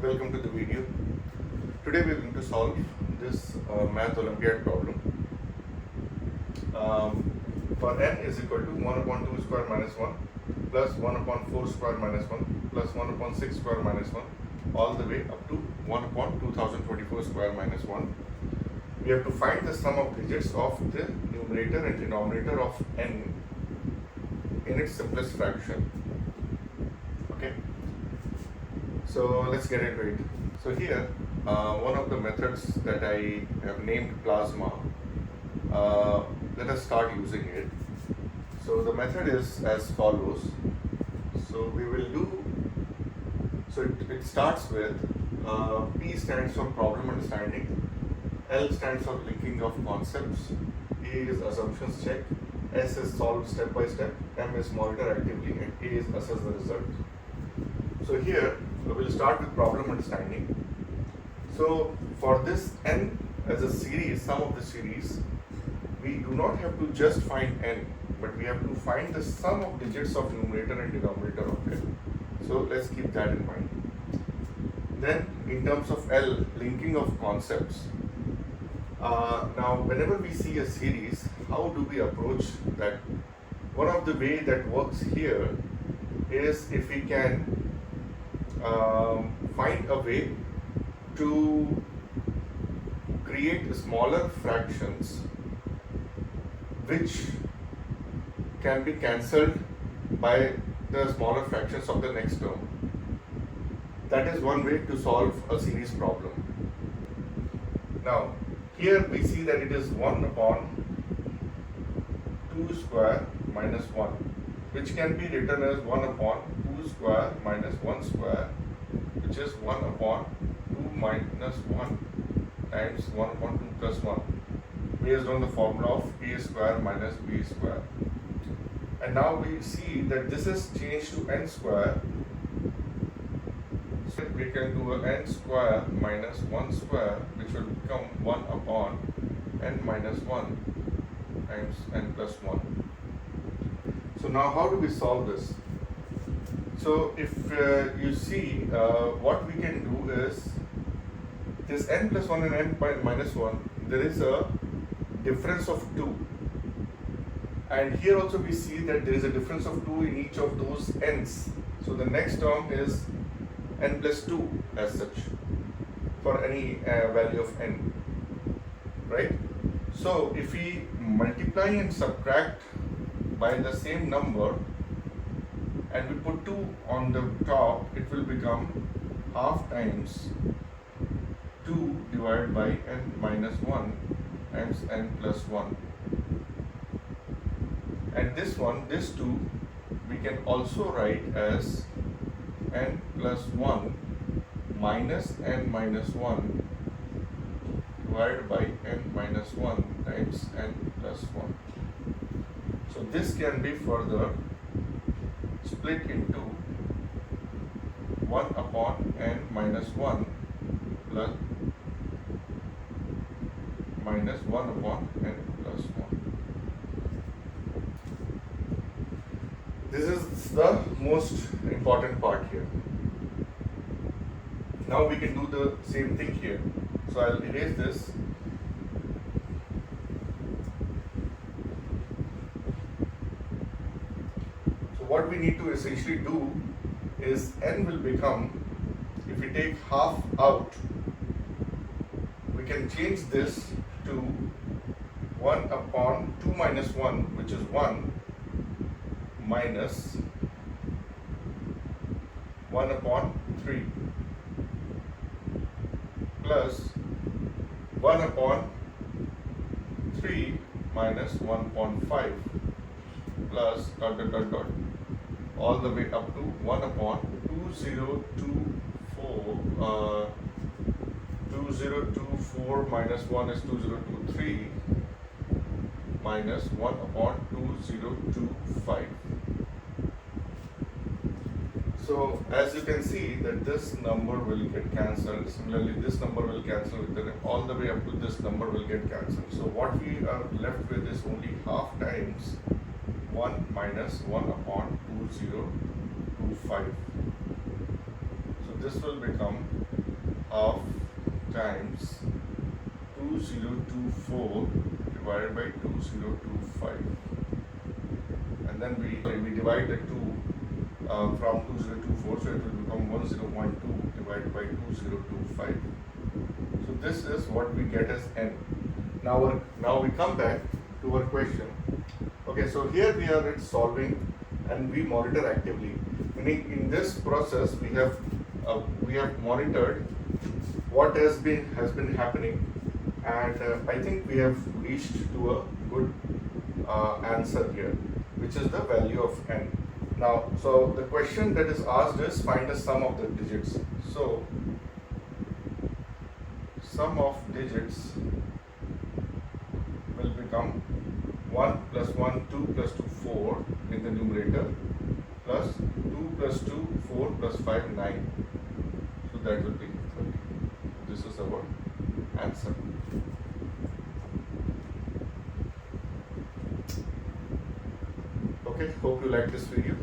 Welcome to the video. Today we are going to solve this Math Olympiad problem. For n is equal to 1 upon 2 square minus 1 plus 1 upon 4 square minus 1 plus 1 upon 6 square minus 1 all the way up to 1 upon 2024 square minus 1. We have to find the sum of digits of the numerator and denominator of n in its simplest fraction. Okay. So let's get into it. So here, one of the methods that I have named plasma, let us start using it. So the method is as follows. So we will do, it starts with P stands for problem understanding, L stands for linking of concepts, A is assumptions check, S is solve step by step, M is monitor actively, and A is assess the result. So here, we'll start with problem understanding. So for this n as a series, sum of the series, we do not have to just find n, but we have to find the sum of digits of numerator and denominator of n. So let's keep that in mind. Then in terms of L, linking of concepts. Now whenever we see a series, how do we approach that? One of the way that works here is if we can find a way to create smaller fractions which can be cancelled by the smaller fractions of the next term. That is one way to solve a series problem. Now here we see that it is 1 upon 2 square minus 1, which can be written as 1 upon 2 square minus 1 square, which is 1 upon 2 minus 1 times 1 upon 2 plus 1, based on the formula of a square minus b square. And now we see that this is changed to n square. So we can do a n square minus 1 square, which will become 1 upon n minus 1 times n plus 1. So now how do we solve this? So if you see, what we can do is this n plus 1 and n minus 1, there is a difference of 2. And here also we see that there is a difference of 2 in each of those n's. So the next term is n plus 2 as such for any value of n, right? So if we multiply and subtract by the same number and we put 2 on the top, it will become half times 2 divided by n minus 1 times n plus 1. And this one, this 2, we can also write as n plus 1 minus n minus 1 divided by n minus 1 times n plus 1. So this can be further split into 1 upon n minus 1 plus minus 1 upon n plus 1. This is the most important part here. Now we can do the same thing here. So I'll erase this. So what we need to essentially do is n will become, if we take half out, we can change this to 1 upon 2 minus 1, which is 1, minus 1 upon 3 plus 1 upon 3 minus 1 upon 5 plus dot dot dot dot all the way up to 1 upon 2024 minus 1 is 2023 minus 1 upon 2025. So as you can see that this number will get cancelled. Similarly, this number will cancel with it, all the way up to this number will get cancelled. So what we are left with is only half times 1 minus 1 upon 2025. So this will become of times 2024 divided by 2025, and then we divide the 2 from 2024, so it will become 10.2 divided by 2025. So this is what we get as n. Now we come back to our question. Okay, so here we are solving and we monitor actively. Meaning in this process we have monitored what has been happening, and I think we have reached to a good answer here, which is the value of n. Now, so the question that is asked is find the sum of the digits. So sum of digits will become 1 plus 1, 2 plus 2, 4 in the numerator, plus 2 plus 2, 4 plus 5, 9. So that will be 30. This is our answer. Okay, hope you like this video.